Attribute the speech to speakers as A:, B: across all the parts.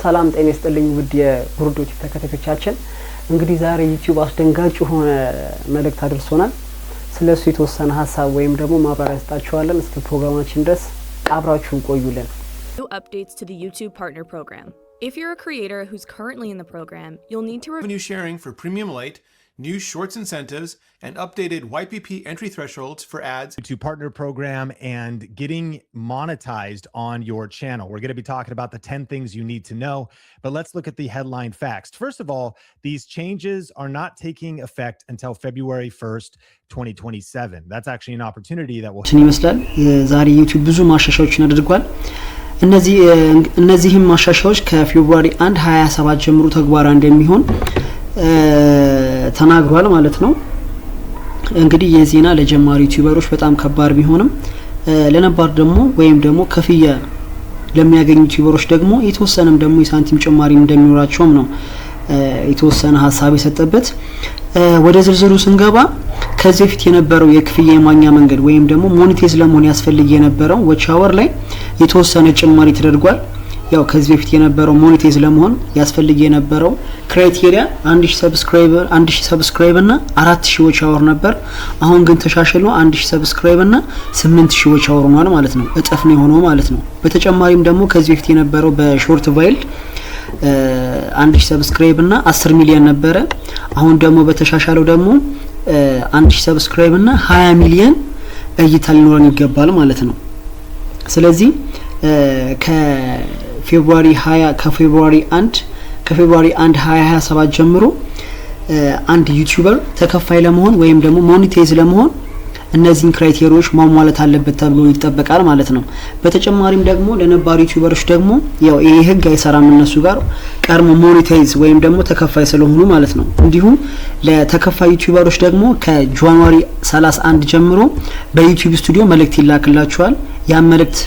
A: ሰላም ጤና ይስጥልኝ ውድ የጉርዶች ተከታታዮቻችን እንግዲህ ዛሬ ዩቲዩብ አስደንጋጭ ሆነ መልእክት አድርሶናል ስለሱ የተወሰነ ሐሳብ ወይም ደግሞ ማብራሪያ ሰጣችኋለን እስከ ፕሮግራማችን ድረስ አብራችሁን ቆዩልን
B: New updates to the YouTube Partner Program. If you're a creator who's currently in the program, you'll need to
C: revenue sharing for Premium Lite, new shorts incentives, and updated YPP entry thresholds for ads.
D: YouTube Partner Program and getting monetized on your channel. We're going to be talking about the 10 things you need to know, but let's look at the headline facts. First of all, these changes are not taking effect until February 1st, 2027. That's actually an opportunity that will
E: ይመስላል ዛሬ YouTube ብዙ ማሻሻያዎችን አድርጓል እነዚህም ማሻሻያዎች ከፌብሩዋሪ 1 27 ጀምሮ ተግባራዊ እንደሚሆን ተናግሯል ማለት ነው እንግዲህ የዜና ለጀማሪ ዩቲዩበሮች በጣም ከባድ ቢሆንም ለነባር ደግሞ ወይም ደግሞ ከፍያ ለሚያገኙ ዩቲዩበሮች ደግሞ የተወሰነም ደግሞ የሳንቲም ጭማሪ እንደሚኖራቸውም ነው የተወሰነ ሐሳብ የሰጠበት ወደ ዝርዝሩ ስንገባ ከዚህ በፊት የነበረው የክፍያ የማግኛ መንገድ ወይም ደግሞ ሞኔታይዝ ለመሆን ያስፈልግ የነበረው ዋች አወር ላይ የተወሰነ ጭማሪ ተደርጓል ያው ከዚህ በፊት የነበረው ሞኔታይዝ ለመሆን ያስፈልግ የነበረው ክራይቴሪያ 1000 ሰብስክራይብ እና 4000 ዋች አወር ነበር አሁን ግን ተሻሽሎ 1000 ሰብስክራይብ እና 8000 ዋች አወር ሆኗል ማለት ነው እጥፍ ነው የሆነው ማለት ነው በተጨማሪም ደግሞ ከዚህ በፊት የነበረው በሾርት ቫይልድ 1000 ሰብስክራይብ እና 10 ሚሊዮን ነበረ አሁን ደግሞ በተሻሻለው ደግሞ 1000 ሰብስክራይብ እና 20 ሚሊዮን እይታ ሊኖረን ይገባል ማለት ነው ስለዚህ ከፌብሩዋሪ 1 2027 ጀምሮ አንድ ዩቲዩበር ተከፋይ ለመሆን ወይም ደግሞ ሞኔታይዝ ለመሆን እነዚህን ክራይቴሪያዎች ማሟላት አለበት ተብሎ ይጠበቃል ማለት ነው በተጨማሪም ደግሞ ለነባር ዩቲዩበሮች ደግሞ ያው ይሄ ህግ አይሰራም እነሱ ጋር ቀርሞ ሞኔታይዝ ወይም ደግሞ ተከፋይ ስለሆኑ ማለት ነው እንዲሁም ለተከፋይ ዩቲዩበሮች ደግሞ ከጃንዋሪ 31 ጀምሮ በዩቲዩብ ስቱዲዮ መልእክት ይላክላቸዋል ያ መልእክት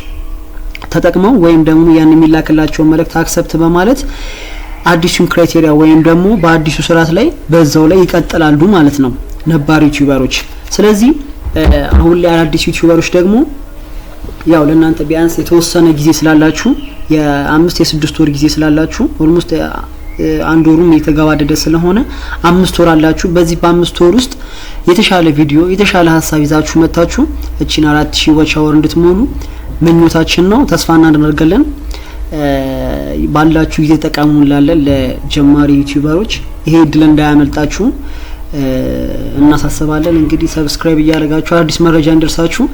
E: ተጠቅመው ወይም ደግሞ ያን የሚላክላቸው መልእክት አክሰፕት በማለት አዲሱን ክራይቴሪያ ወይም ደግሞ በአዲሱ ስርዓት ላይ በዛው ላይ ይቀጥላሉ ማለት ነው ነባር ዩቲዩበሮች ስለዚህ አሁን ላይ አዲስ ዩቲዩበሮች ደግሞ ያው ለእናንተ ቢያንስ የተወሰነ ጊዜ ስላላችሁ የ5 የ6 ወር ጊዜ ስላላችሁ ኦልሞስት አንድ ወሩም የተገባደደ ስለሆነ 5 ወር አላችሁ በዚህ በ5 ወር ውስጥ የተሻለ ቪዲዮ የተሻለ ሐሳብ ይዛችሁ መጣችሁ እቺን 4000 ዋች አወር እንድትሞሉ ምኞታችን ነው ተስፋ እናደርጋለን ባላችሁ ጊዜ ተጠቀሙላለን ለጀማሪ ዩቲዩበሮች ይሄ እድል እንዳያመልጣችሁ እናሳስባለን እንግዲህ ሰብስክራይብ ያደርጋችሁ አዲስ መረጃ እንደርሳችሁ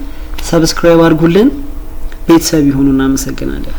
E: ሰብስክራይብ አድርጉልን ቤተሰብ ይሁኑና እናመሰግናለን